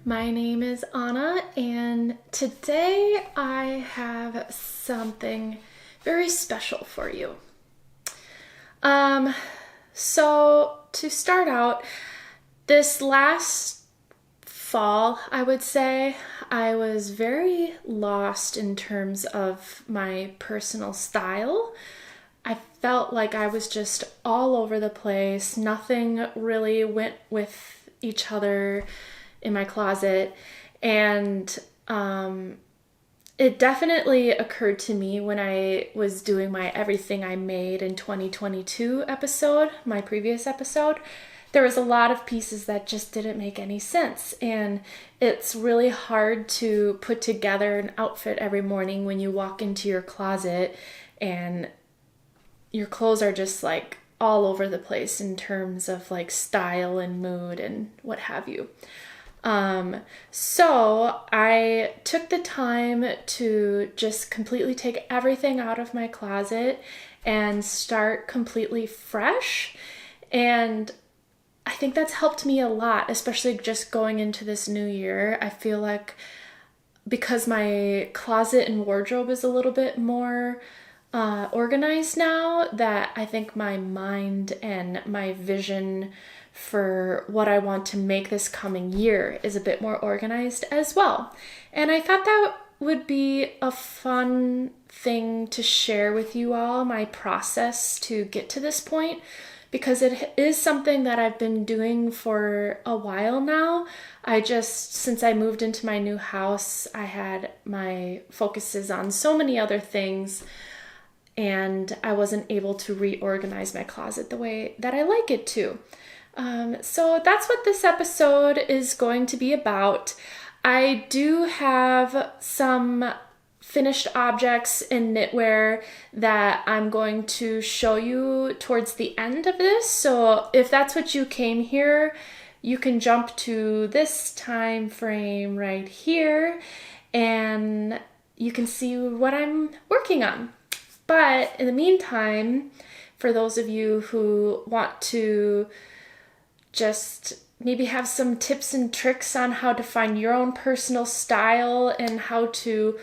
My name is Anna, and today I have something very special for you. So to start out, this last fall, I would say, I was very lost in terms of my personal style. I felt like I was just all over the place. Nothing really went with each other in my closet, and it definitely occurred to me when I was doing my Everything I Made in 2022 episode, my previous episode. There was a lot of pieces that just didn't make any sense, and it's really hard to put together an outfit every morning when you walk into your closet and your clothes are just like all over the place in terms of like style and mood and what have you. So I took the time to just completely take everything out of my closet and start completely fresh. And I think that's helped me a lot, especially just going into this new year. I feel like because my closet and wardrobe is a little bit more organized now, that I think my mind and my vision for what I want to make this coming year is a bit more organized as well. And I thought that would be a fun thing to share with you all, my process to get to this point, because it is something that I've been doing for a while now. Since I moved into my new house, I had my focuses on so many other things, and I wasn't able to reorganize my closet the way that I like it to. So that's what this episode is going to be about. I do have some finished objects in knitwear that I'm going to show you towards the end of this. So if that's what you came here, you can jump to this time frame right here and you can see what I'm working on. But in the meantime, for those of you who want to just maybe have some tips and tricks on how to find your own personal style and how to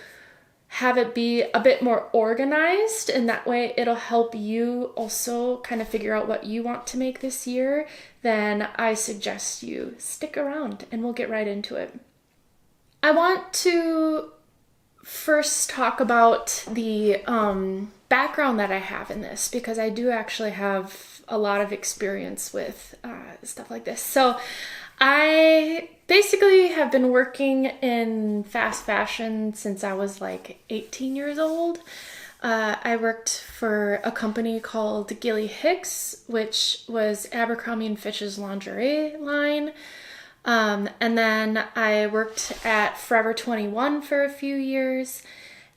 have it be a bit more organized, and that way it'll help you also kind of figure out what you want to make this year, then I suggest you stick around and we'll get right into it. I want to first talk about the background that I have in this, because I do actually have a lot of experience with stuff like this. So I basically have been working in fast fashion since I was like 18 years old. I worked for a company called Gilly Hicks, which was Abercrombie & Fitch's lingerie line. And then I worked at Forever 21 for a few years.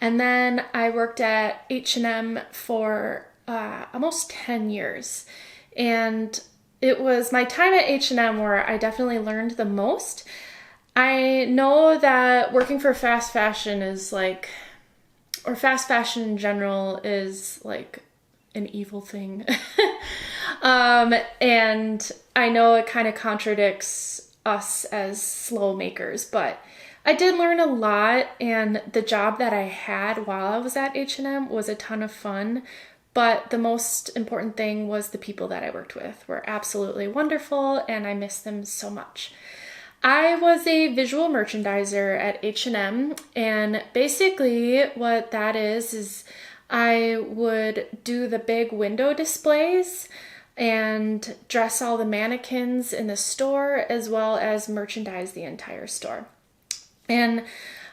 And then I worked at H&M for almost 10 years. And it was my time at H&M where I definitely learned the most. I know that working for fast fashion is like, or fast fashion in general is like an evil thing. And I know it kind of contradicts us as slow makers, but I did learn a lot, and the job that I had while I was at H&M was a ton of fun. But the most important thing was the people that I worked with were absolutely wonderful, and I miss them so much. I was a visual merchandiser at H&M, and basically what that is I would do the big window displays and dress all the mannequins in the store, as well as merchandise the entire store. And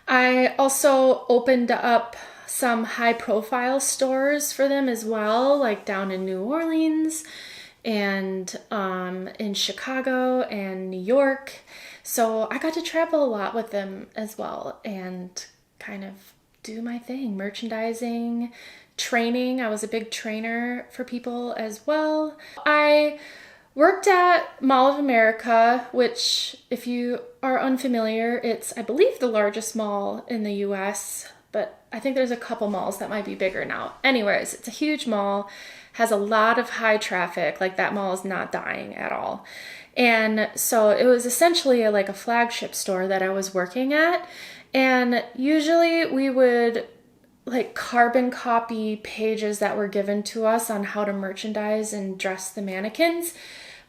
I also opened up some high-profile stores for them as well, like down in New Orleans and in Chicago and New York. So I got to travel a lot with them as well and kind of do my thing, merchandising, training. I was a big trainer for people as well. I worked at Mall of America, which, if you are unfamiliar, it's, I believe, the largest mall in the US, but I think there's a couple malls that might be bigger now. Anyways, it's a huge mall, has a lot of high traffic, like that mall is not dying at all. And so it was essentially like a flagship store that I was working at. And usually we would like carbon copy pages that were given to us on how to merchandise and dress the mannequins.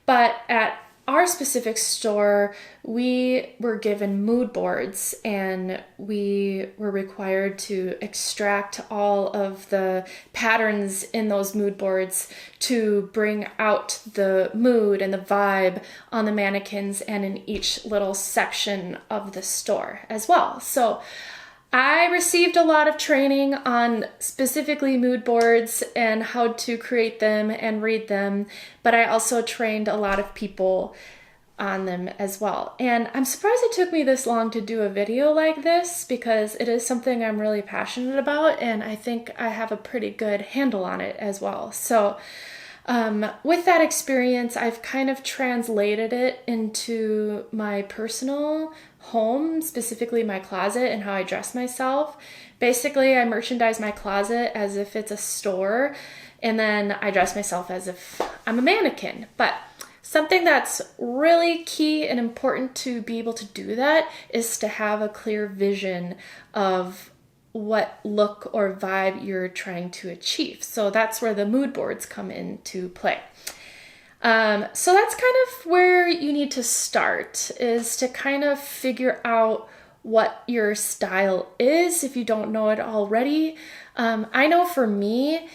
But at our specific store, we were given mood boards, and we were required to extract all of the patterns in those mood boards to bring out the mood and the vibe on the mannequins and in each little section of the store as well. So I received a lot of training on specifically mood boards and how to create them and read them, but I also trained a lot of people on them as well. And I'm surprised it took me this long to do a video like this, because it is something I'm really passionate about, and I think I have a pretty good handle on it as well. So with that experience, I've kind of translated it into my personal home, specifically my closet and how I dress myself. Basically, I merchandise my closet as if it's a store, and then I dress myself as if I'm a mannequin. But something that's really key and important to be able to do that is to have a clear vision of what look or vibe you're trying to achieve. So that's where the mood boards come into play. So that's kind of where you need to start, is to kind of figure out what your style is if you don't know it already. I know for me,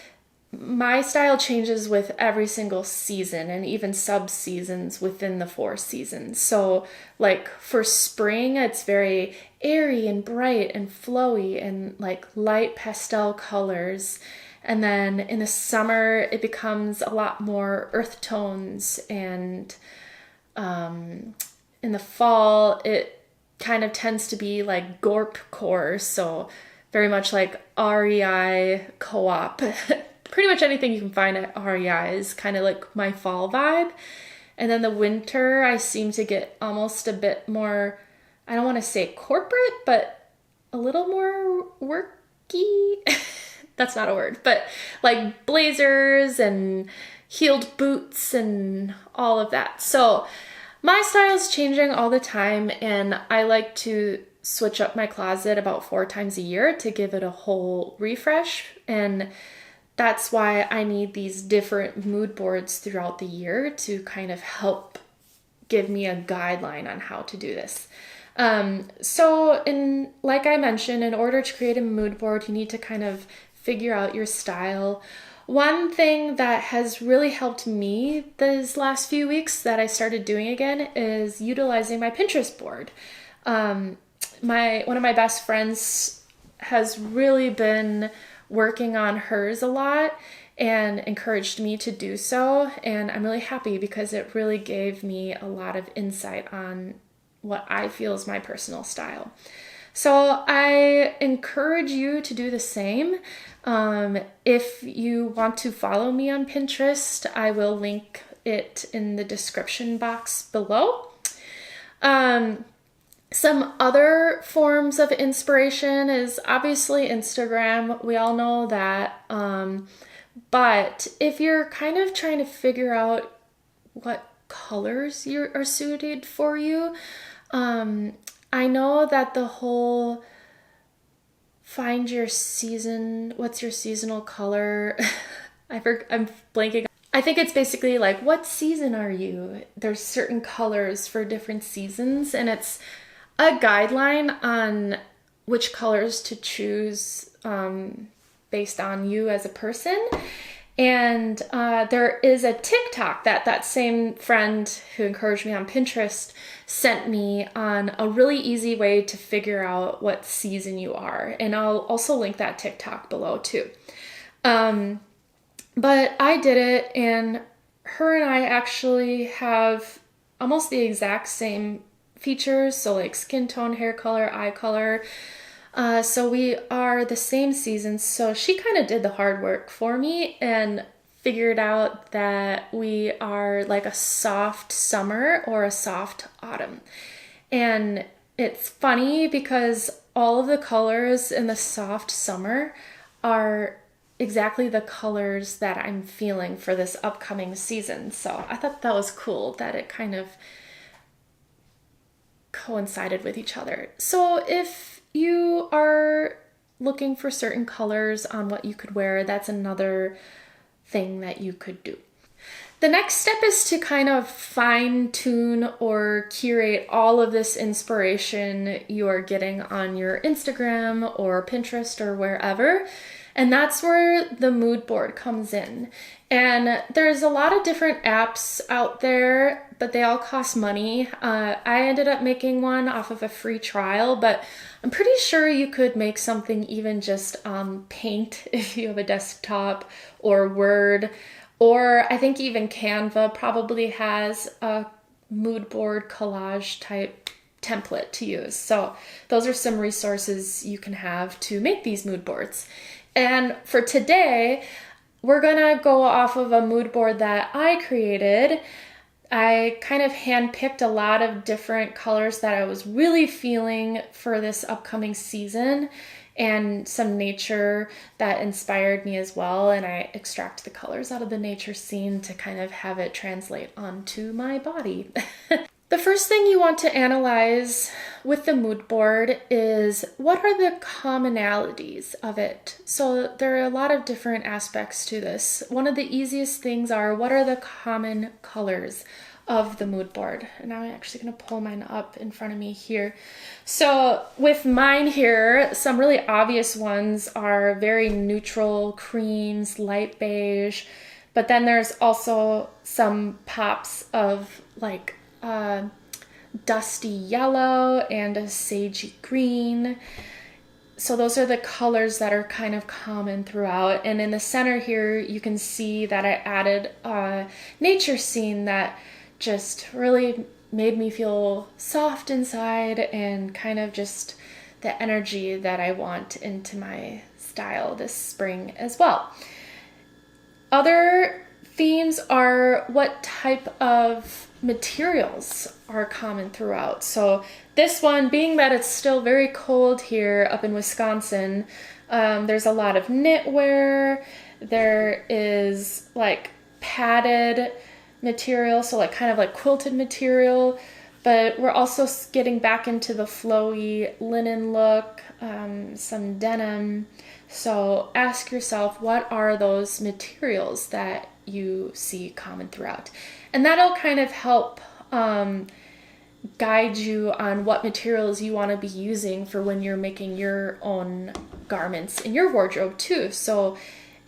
my style changes with every single season and even sub-seasons within the 4 seasons. So like for spring, it's very airy and bright and flowy and like light pastel colors. And then in the summer, it becomes a lot more earth tones. And in the fall, it kind of tends to be like gorp core. So very much like REI co-op. Pretty much anything you can find at REI is kind of like my fall vibe. And then the winter, I seem to get almost a bit more, I don't want to say corporate, but a little more worky. That's not a word, but like blazers and heeled boots and all of that. So my style is changing all the time, and I like to switch up my closet about 4 times a year to give it a whole refresh. And that's why I need these different mood boards throughout the year to kind of help give me a guideline on how to do this. Like I mentioned, in order to create a mood board, you need to kind of figure out your style. One thing that has really helped me these last few weeks that I started doing again is utilizing my Pinterest board. One of my best friends has really been working on hers a lot and encouraged me to do so, and I'm really happy because it really gave me a lot of insight on what I feel is my personal style. So I encourage you to do the same. If you want to follow me on Pinterest, I will link it in the description box below. Some other forms of inspiration is obviously Instagram. We all know that. But if you're kind of trying to figure out what colors are suited for you, I know that the whole find your season, what's your seasonal color? I'm blanking. I think it's basically like, what season are you? There's certain colors for different seasons, and it's a guideline on which colors to choose based on you as a person. And there is a TikTok that same friend who encouraged me on Pinterest sent me on a really easy way to figure out what season you are. And I'll also link that TikTok below too. But I did it, and her and I actually have almost the exact same features. So like skin tone, hair color, eye color. So we are the same season. So she kind of did the hard work for me and figured out that we are like a soft summer or a soft autumn. And it's funny because all of the colors in the soft summer are exactly the colors that I'm feeling for this upcoming season. So I thought that was cool that it kind of coincided with each other. So if you are looking for certain colors on what you could wear, that's another thing that you could do. The next step is to kind of fine tune or curate all of this inspiration you are getting on your Instagram or Pinterest or wherever. And that's where the mood board comes in. And there's a lot of different apps out there, but they all cost money. I ended up making one off of a free trial, but I'm pretty sure you could make something even just Paint if you have a desktop, or Word, or I think even Canva probably has a mood board collage type template to use. So those are some resources you can have to make these mood boards. And for today, we're gonna go off of a mood board that I created. I kind of handpicked a lot of different colors that I was really feeling for this upcoming season, and some nature that inspired me as well. And I extract the colors out of the nature scene to kind of have it translate onto my body. The first thing you want to analyze with the mood board is what are the commonalities of it. So there are a lot of different aspects to this. One of the easiest things are what are the common colors of the mood board. And I'm actually going to pull mine up in front of me here. So with mine here, some really obvious ones are very neutral creams, light beige, but then there's also some pops of like dusty yellow and a sagey green. So those are the colors that are kind of common throughout. And in the center here, you can see that I added a nature scene that just really made me feel soft inside, and kind of just the energy that I want into my style this spring as well. Other themes are what type of materials are common throughout. So this one, being that it's still very cold here up in Wisconsin, there's a lot of knitwear. There is like padded material, so like kind of like quilted material, but we're also getting back into the flowy linen look, some denim. So ask yourself, what are those materials that you see common throughout? And that'll kind of help guide you on what materials you want to be using for when you're making your own garments in your wardrobe too. So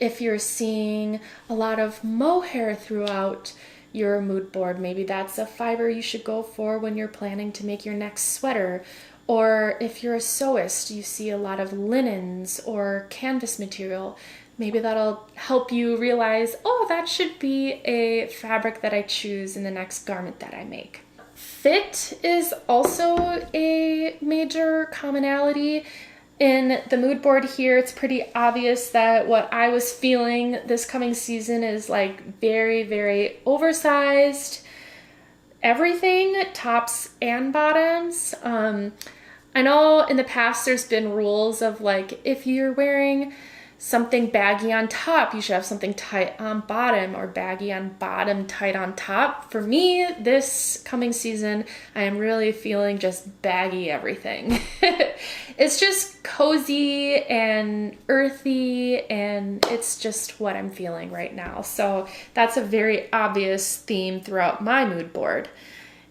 if you're seeing a lot of mohair throughout your mood board, maybe that's a fiber you should go for when you're planning to make your next sweater. Or if you're a sewist, you see a lot of linens or canvas material, maybe that'll help you realize, oh, that should be a fabric that I choose in the next garment that I make. Fit is also a major commonality. In the mood board here, it's pretty obvious that what I was feeling this coming season is like very, very oversized everything, tops and bottoms. I know in the past there's been rules of like, if you're wearing something baggy on top, you should have something tight on bottom, or baggy on bottom, tight on top. For me, this coming season, I am really feeling just baggy everything. It's just cozy and earthy, and it's just what I'm feeling right now. So that's a very obvious theme throughout my mood board.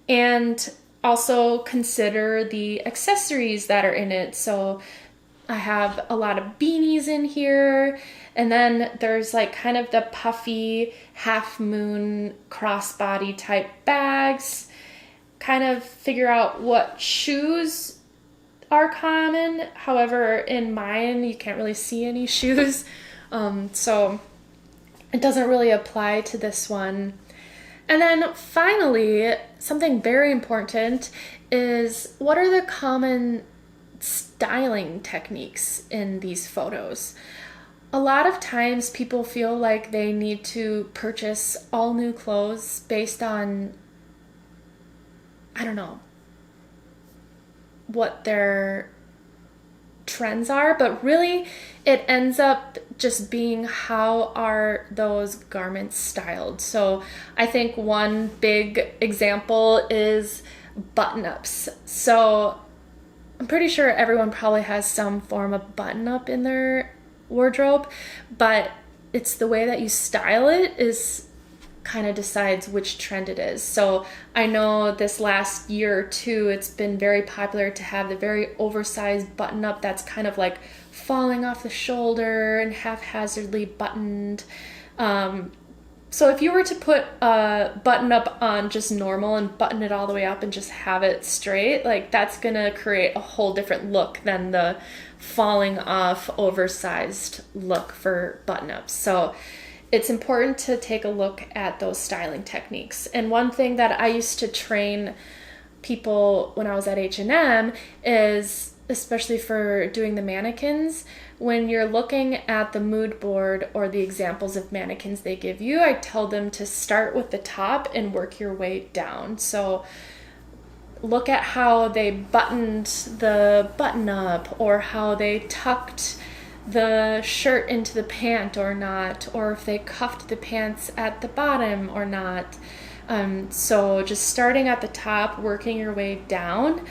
And also consider the accessories that are in it. So I have a lot of beanies in here, and then there's like kind of the puffy half moon crossbody type bags. Kind of figure out what shoes are common. However, in mine, you can't really see any shoes. So it doesn't really apply to this one. And then finally, something very important is what are the common styling techniques in these photos. A lot of times people feel like they need to purchase all new clothes based on, I don't know, what their trends are, but really it ends up just being how are those garments styled. So I think one big example is button-ups. So I'm pretty sure everyone probably has some form of button-up in their wardrobe, but it's the way that you style it is kind of decides which trend it is. So I know this last year or two, it's been very popular to have the very oversized button-up that's kind of like falling off the shoulder and haphazardly buttoned. So if you were to put a button-up on just normal and button it all the way up and just have it straight, like that's gonna create a whole different look than the falling off oversized look for button-ups. So it's important to take a look at those styling techniques. And one thing that I used to train people when I was at H&M is, especially for doing the mannequins, when you're looking at the mood board or the examples of mannequins they give you, I tell them to start with the top and work your way down. So look at how they buttoned the button up, or how they tucked the shirt into the pant or not, or if they cuffed the pants at the bottom or not. So just starting at the top, working your way down,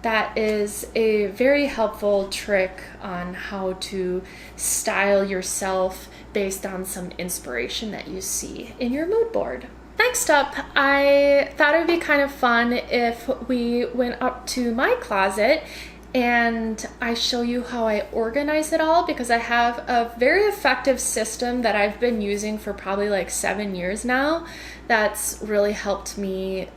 that is a very helpful trick on how to style yourself based on some inspiration that you see in your mood board. Next up, I thought it would be kind of fun if we went up to my closet and I show you how I organize it all, because I have a very effective system that I've been using for probably like 7 years now that's really helped me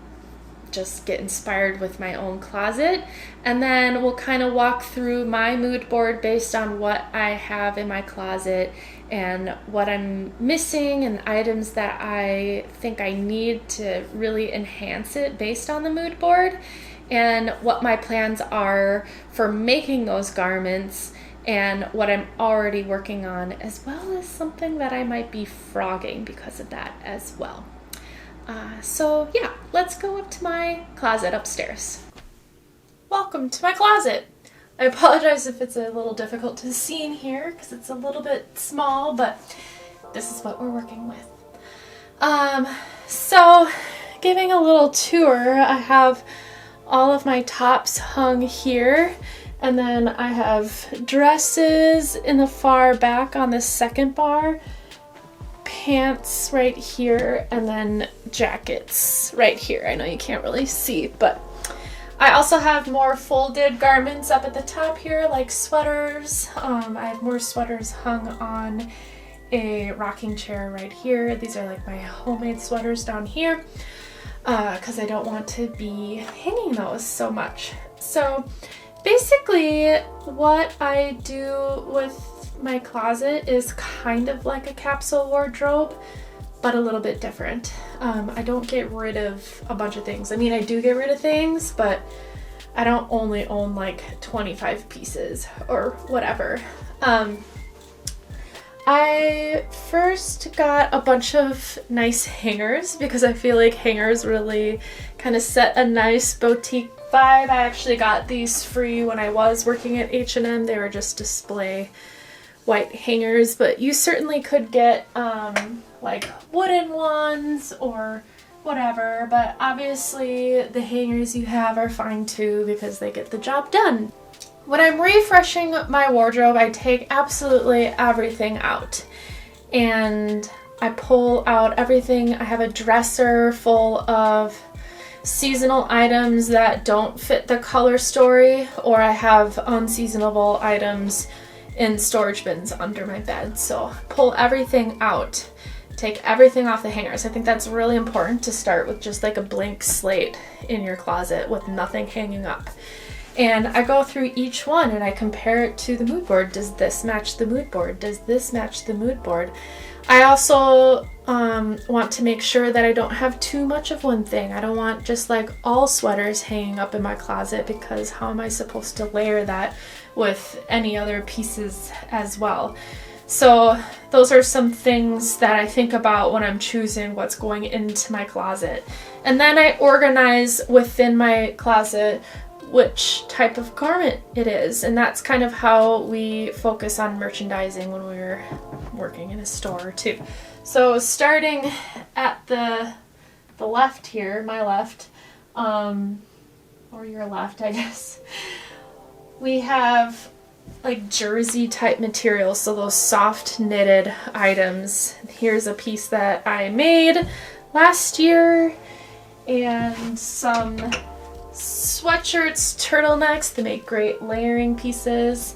just get inspired with my own closet. And then we'll kind of walk through my mood board based on what I have in my closet and what I'm missing and items that I think I need to really enhance it based on the mood board, and what my plans are for making those garments and what I'm already working on, as well as something that I might be frogging because of that as well. So yeah, let's go up to my closet upstairs. Welcome to my closet. I apologize if it's a little difficult to see in here because it's a little bit small, but this is what we're working with. So giving a little tour, I have all of my tops hung here, and then I have dresses in the far back on the second bar, pants right here, and then jackets right here. I know you can't really see, but I also have more folded garments up at the top here, like sweaters. I have more sweaters hung on a rocking chair right here. These are like my homemade sweaters down here, because I don't want to be hanging those so much. So basically what I do with my closet is kind of like a capsule wardrobe, but a little bit different. I don't get rid of a bunch of things. I mean, I do get rid of things, but I don't only own like 25 pieces or whatever. I first got a bunch of nice hangers because I feel like hangers really kind of set a nice boutique vibe. I actually got these free when I was working at H&M. They were just display white hangers, but you certainly could get like wooden ones or whatever, but obviously the hangers you have are fine too because they get the job done. When I'm refreshing my wardrobe, I take absolutely everything out and I pull out everything. I have a dresser full of seasonal items that don't fit the color story, or I have unseasonable items in storage bins under my bed. So pull everything out, take everything off the hangers. I think that's really important to start with just like a blank slate in your closet with nothing hanging up. And I go through each one and I compare it to the mood board. Does this match the mood board? Does this match the mood board? I also want to make sure that I don't have too much of one thing. I don't want just like all sweaters hanging up in my closet, because how am I supposed to layer that with any other pieces as well? So those are some things that I think about when I'm choosing what's going into my closet. And then I organize within my closet which type of garment it is. And that's kind of how we focus on merchandising when we're working in a store too. So starting at the left here, my left, or your left, I guess, we have like jersey type materials, so those soft knitted items. Here's a piece that I made last year, and some sweatshirts, turtlenecks. They make great layering pieces.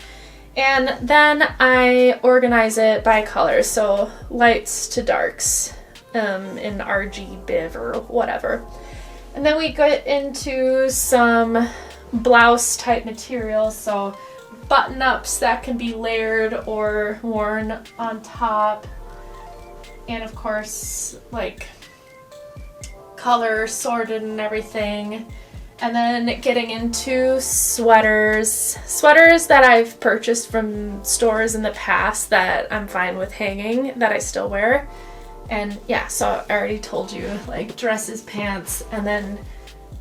And then I organize it by color, so lights to darks, in RG, Biv, or whatever. And then we get into some blouse type materials, so button-ups that can be layered or worn on top, and of course like color sorted and everything. And then getting into sweaters that I've purchased from stores in the past that I'm fine with hanging, that I still wear. And yeah, so I already told you, like dresses, pants, and then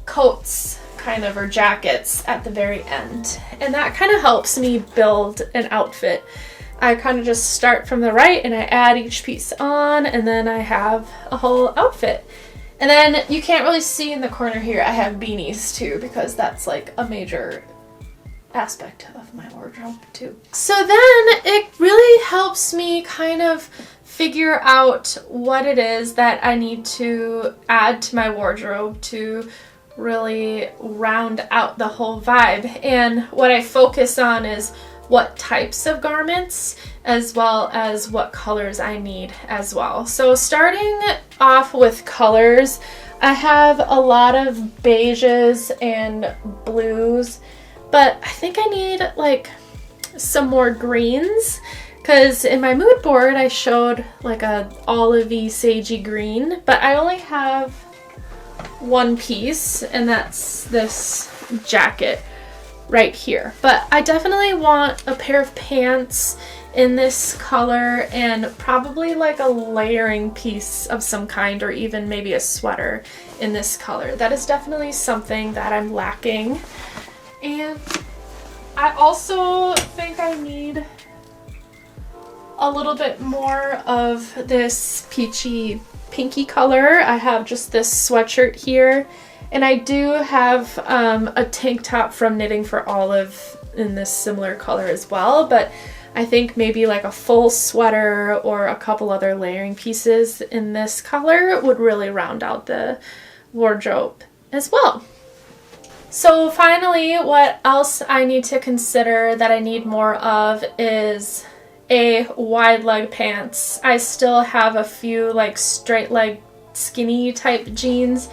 coats kind of, or jackets at the very end. And that kind of helps me build an outfit. I kind of just start from the right and I add each piece on, and then I have a whole outfit. And then you can't really see in the corner here, I have beanies too, because that's like a major aspect of my wardrobe too. So then it really helps me kind of figure out what it is that I need to add to my wardrobe to really round out the whole vibe. And what I focus on is what types of garments, as well as what colors I need as well. So starting off with colors, I have a lot of beiges and blues, but I think I need like some more greens, because in my mood board I showed like a olivey sagey green, but I only have one piece, and that's this jacket right here. But I definitely want a pair of pants in this color, and probably like a layering piece of some kind, or even maybe a sweater in this color. That is definitely something that I'm lacking. And I also think I need a little bit more of this peachy pinky color. I have just this sweatshirt here, and I do have a tank top from Knitting for Olive in this similar color as well, but I think maybe like a full sweater or a couple other layering pieces in this color would really round out the wardrobe as well. So finally, what else I need to consider that I need more of is a wide leg pants. I still have a few like straight leg skinny type jeans.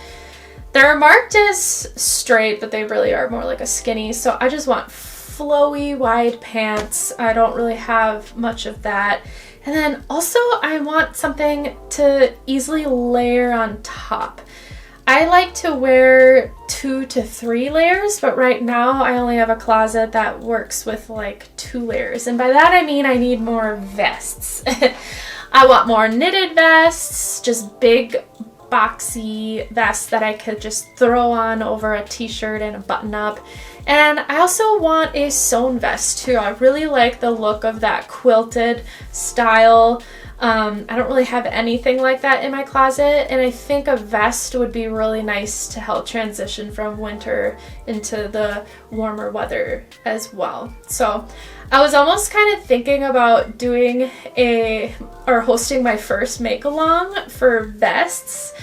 They're marked as straight, but they really are more like a skinny. So I just want flowy wide pants. I don't really have much of that. And then also I want something to easily layer on top. I like to wear 2 to 3 layers, but right now I only have a closet that works with like 2 layers. And by that I mean I need more vests. I want more knitted vests, just big boxy vests that I could just throw on over a t-shirt and a button up. And I also want a sewn vest too. I really like the look of that quilted style. I don't really have anything like that in my closet, and I think a vest would be really nice to help transition from winter into the warmer weather as well. So I was almost kind of thinking about doing hosting my first make-along for vests.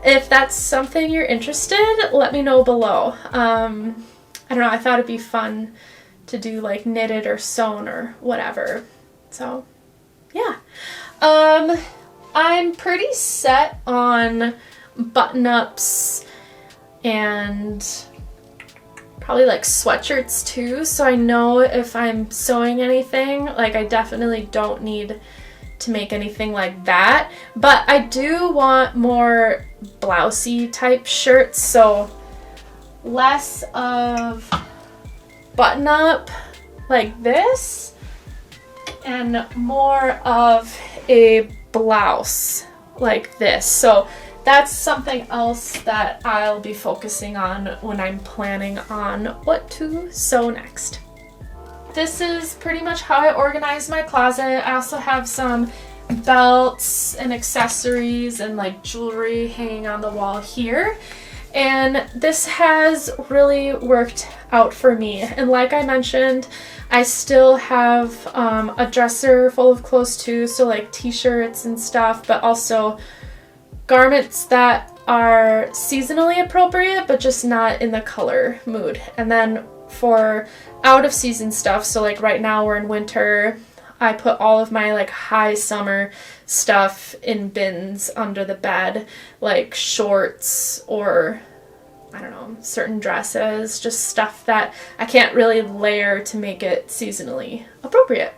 If that's something you're interested, let me know below. I don't know, I thought it'd be fun to do like knitted or sewn or whatever. So yeah. I'm pretty set on button-ups and probably like sweatshirts too, so I know if I'm sewing anything, like I definitely don't need to make anything like that. But I do want more blousey type shirts, so less of button-up like this, and more of a blouse like this. So that's something else that I'll be focusing on when I'm planning on what to sew next. This is pretty much how I organize my closet. I also have some belts and accessories and like jewelry hanging on the wall here. And this has really worked out for me. And like I mentioned, I still have a dresser full of clothes too, so like t-shirts and stuff, but also garments that are seasonally appropriate, but just not in the color mood. And then for out of season stuff, so like right now we're in winter, I put all of my like high summer stuff in bins under the bed, like shorts or I don't know, certain dresses, just stuff that I can't really layer to make it seasonally appropriate.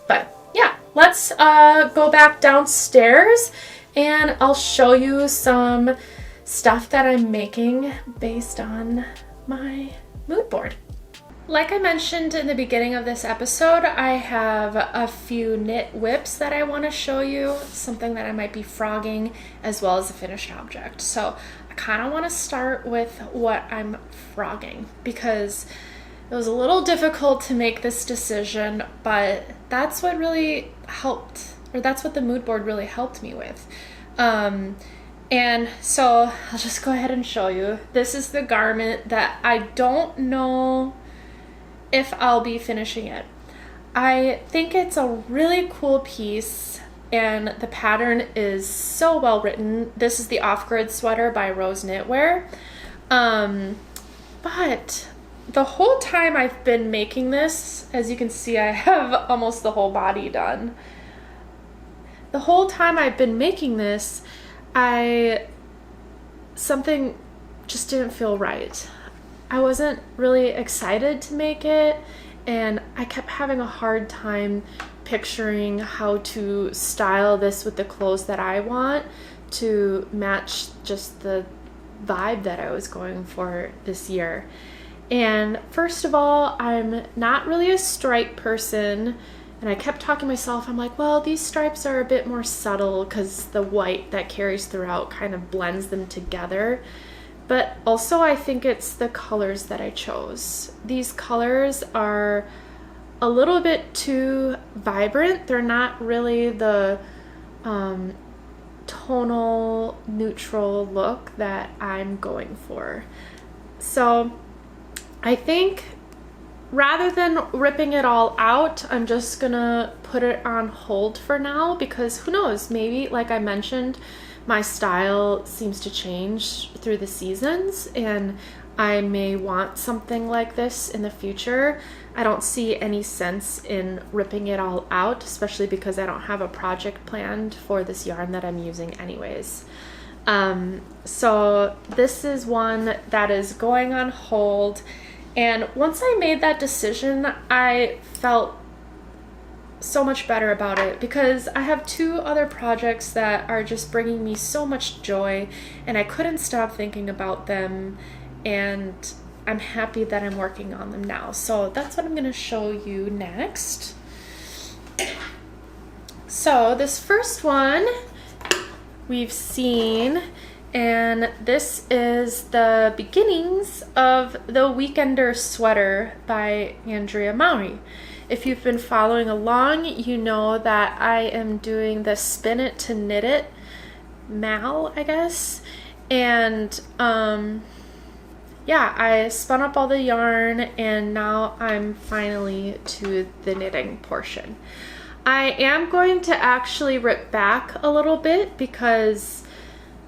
But yeah, let's go back downstairs and I'll show you some stuff that I'm making based on my mood board. Like I mentioned in the beginning of this episode, I have a few knit whips that I want to show you, something that I might be frogging as well as a finished object. So I kind of want to start with what I'm frogging because it was a little difficult to make this decision, but that's what really helped, or that's what the mood board really helped me with. And so I'll just go ahead and show you. This is the garment that I don't know if I'll be finishing it. I think it's a really cool piece and the pattern is so well written. This is the Off-Grid sweater by Rose Knitwear. But the whole time I've been making this, as you can see, I have almost the whole body done. The whole time I've been making this, something just didn't feel right. I wasn't really excited to make it, and I kept having a hard time picturing how to style this with the clothes that I want to match just the vibe that I was going for this year. And first of all, I'm not really a stripe person, and I kept talking to myself, I'm like, well, these stripes are a bit more subtle because the white that carries throughout kind of blends them together. But also I think it's the colors that I chose. These colors are a little bit too vibrant. They're not really the tonal neutral look that I'm going for. So I think rather than ripping it all out, I'm just gonna put it on hold for now because who knows, maybe like I mentioned, my style seems to change through the seasons and I may want something like this in the future. I don't see any sense in ripping it all out, especially because I don't have a project planned for this yarn that I'm using anyways. So this is one that is going on hold, and once I made that decision, I felt so much better about it because I have two other projects that are just bringing me so much joy and I couldn't stop thinking about them, and I'm happy that I'm working on them now. So that's what I'm going to show you next. So this first one we've seen, and this is the beginnings of the Weekender sweater by Andrea Mowry. If you've been following along, you know that I am doing the Spin It to Knit It mal, I guess. And yeah, I spun up all the yarn and now I'm finally to the knitting portion. I am going to actually rip back a little bit because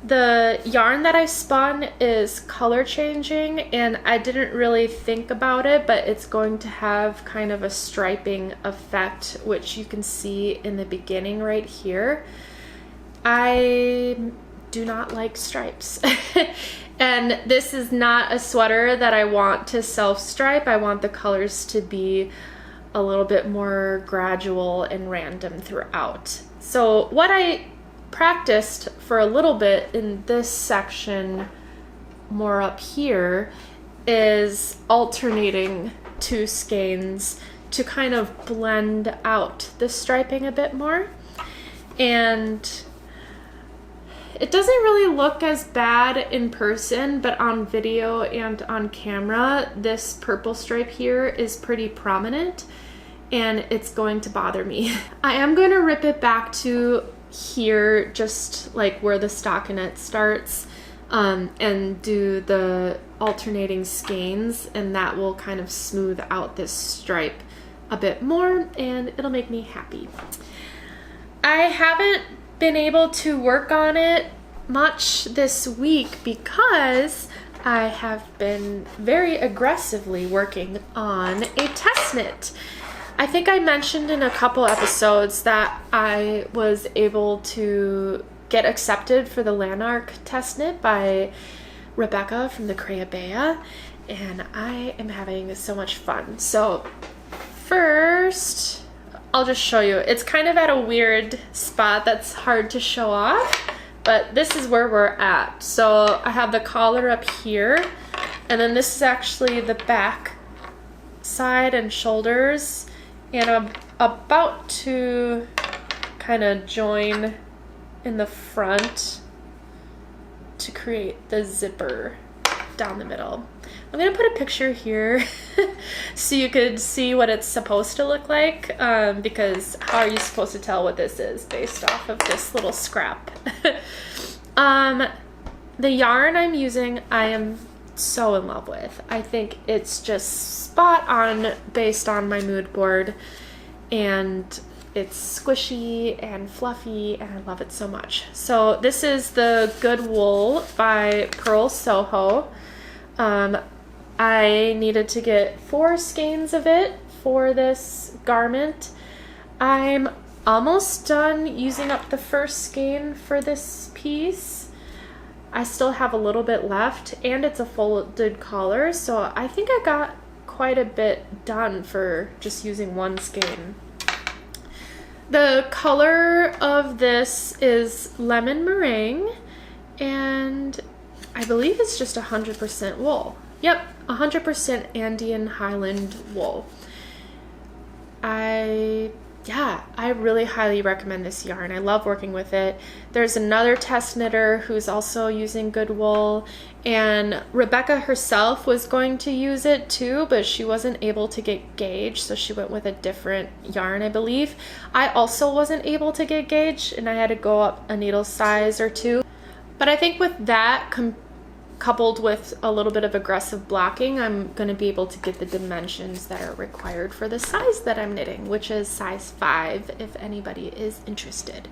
the yarn that I spun is color changing and I didn't really think about it, but it's going to have kind of a striping effect, which you can see in the beginning right here. I do not like stripes. And this is not a sweater that I want to self-stripe. I want the colors to be a little bit more gradual and random throughout. So what I practiced for a little bit in this section more up here is alternating two skeins to kind of blend out the striping a bit more. And it doesn't really look as bad in person, but on video and on camera, this purple stripe here is pretty prominent and it's going to bother me. I am going to rip it back to here, just like where the stockinette starts, and do the alternating skeins, and that will kind of smooth out this stripe a bit more and it'll make me happy. I haven't been able to work on it much this week because I have been very aggressively working on a test knit. I think I mentioned in a couple episodes that I was able to get accepted for the Lanark test knit by Rebecca from the Creabea, and I am having so much fun. So first, I'll just show you. It's kind of at a weird spot that's hard to show off, but this is where we're at. So I have the collar up here, and then this is actually the back side and shoulders, and I'm about to kind of join in the front to create the zipper down the middle. I'm gonna put a picture here so you could see what it's supposed to look like, because how are you supposed to tell what this is based off of this little scrap? The yarn I'm using, I am so in love with. I think it's just spot on based on my mood board, and it's squishy and fluffy and I love it so much. So this is the Good Wool by Purl Soho. I needed to get 4 skeins of it for this garment. I'm almost done using up the first skein for this piece. I still have a little bit left, and it's a folded collar, so I think I got quite a bit done for just using 1 skein. The color of this is Lemon Meringue, and I believe it's just 100% wool. Yep, 100% Andean Highland wool. I really highly recommend this yarn. I love working with it. There's another test knitter who's also using Good Wool, and Rebecca herself was going to use it too, but she wasn't able to get gauge, so she went with a different yarn, I believe. I also wasn't able to get gauge, and I had to go up a needle size or 2. But I think with that, coupled with a little bit of aggressive blocking, I'm going to be able to get the dimensions that are required for the size that I'm knitting, which is size 5 if anybody is interested.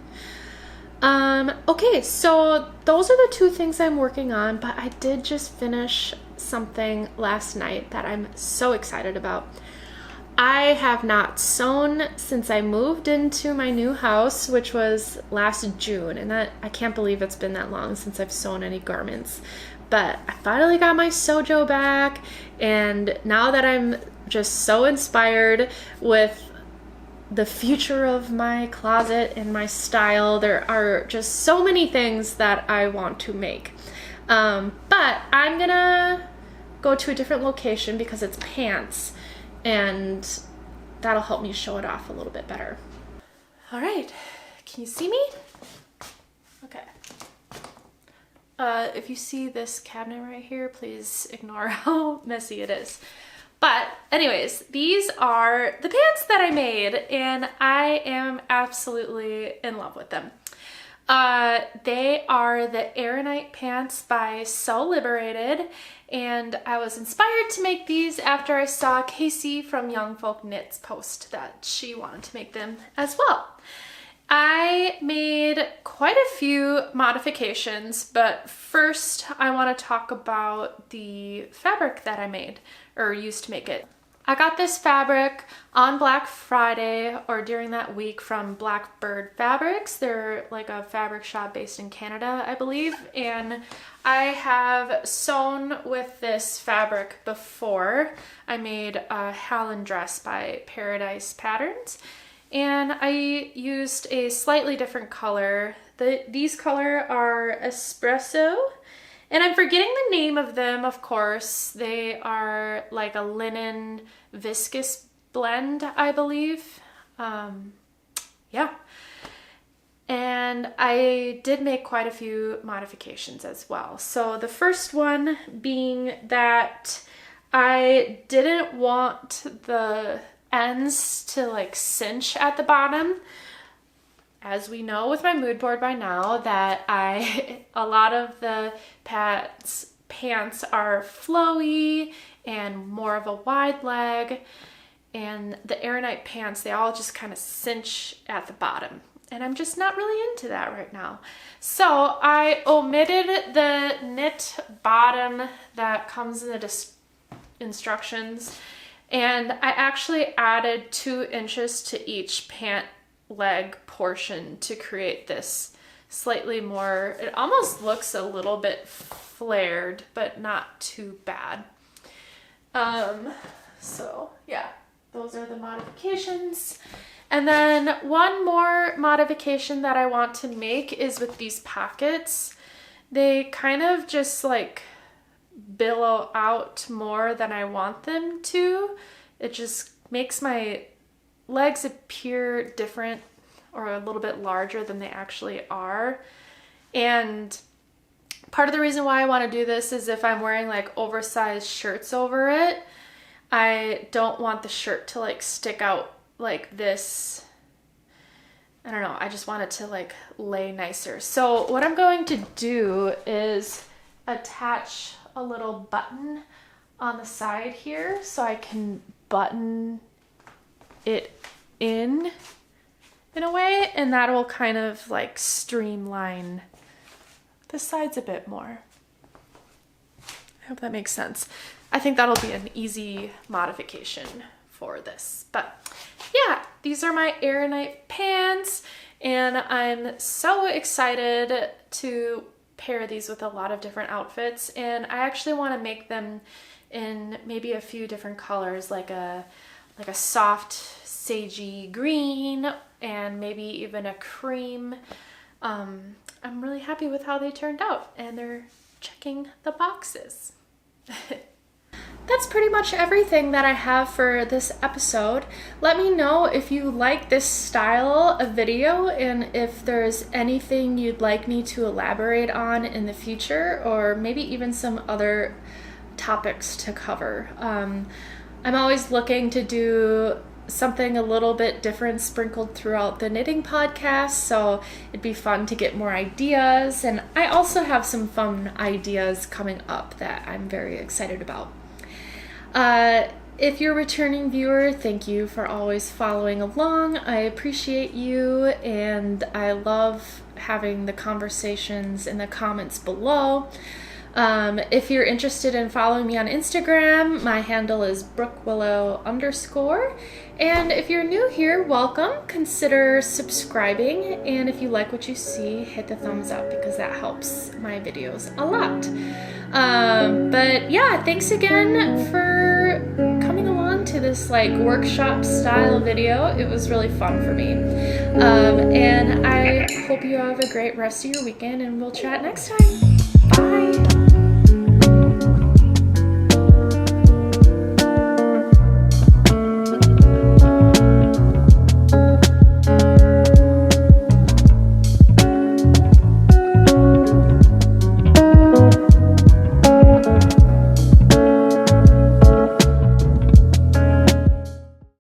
Okay, so those are the 2 things I'm working on, but I did just finish something last night that I'm so excited about. I have not sewn since I moved into my new house, which was last June, and I can't believe it's been that long since I've sewn any garments. But I finally got my Sojo back, and now that I'm just so inspired with the future of my closet and my style, there are just so many things that I want to make. But I'm gonna go to a different location because it's pants, and that'll help me show it off a little bit better. All right, can you see me? Okay. If you see this cabinet right here, please ignore how messy it is. But anyways, these are the pants that I made, and I am absolutely in love with them. They are the Arenite pants by Sew Liberated, and I was inspired to make these after I saw Casey from Young Folk Knits post that she wanted to make them as well. I made quite a few modifications, but first I want to talk about the fabric that I made, or used to make it. I got this fabric on Black Friday or during that week from Blackbird Fabrics. They're like a fabric shop based in Canada, I believe, and I have sewn with this fabric before. I made a Hallen dress by Paradise Patterns, and I used a slightly different color. These color are Espresso, and I'm forgetting the name of them, of course. They are like a linen viscose blend, I believe. Yeah. And I did make quite a few modifications as well. So the first one being that I didn't want the ends to like cinch at the bottom. As we know with my mood board by now that a lot of the pants are flowy and more of a wide leg, and the Arenite pants, they all just kind of cinch at the bottom. And I'm just not really into that right now. So I omitted the knit bottom that comes in the instructions, and I actually added 2 inches to each pant leg portion to create this slightly more, it almost looks a little bit flared, but not too bad. So yeah, those are the modifications. And then one more modification that I want to make is with these pockets. They kind of just like billow out more than I want them to. It just makes my legs appear different or a little bit larger than they actually are. And part of the reason why I want to do this is if I'm wearing like oversized shirts over it, I don't want the shirt to like stick out like this. I don't know, I just want it to like lay nicer. So what I'm going to do is attach a little button on the side here so I can button it in a way, and that will kind of like streamline the sides a bit more. I hope that makes sense. I think that'll be an easy modification for this. But yeah, these are my Arenite pants, and I'm so excited to pair these with a lot of different outfits, and I actually want to make them in maybe a few different colors, like a soft sagey green and maybe even a cream. I'm really happy with how they turned out, and they're checking the boxes. That's pretty much everything that I have for this episode. Let me know if you like this style of video and if there's anything you'd like me to elaborate on in the future, or maybe even some other topics to cover. I'm always looking to do something a little bit different sprinkled throughout the knitting podcast, so it'd be fun to get more ideas. And I also have some fun ideas coming up that I'm very excited about. If you're a returning viewer, thank you for always following along. I appreciate you, and I love having the conversations in the comments below. If you're interested in following me on Instagram, my handle is Brookwillow_. And if you're new here, welcome. Consider subscribing, and if you like what you see, hit the thumbs up because that helps my videos a lot. But yeah, thanks again for coming along to this like workshop style video. It was really fun for me. And I hope you have a great rest of your weekend, and we'll chat next time. Bye.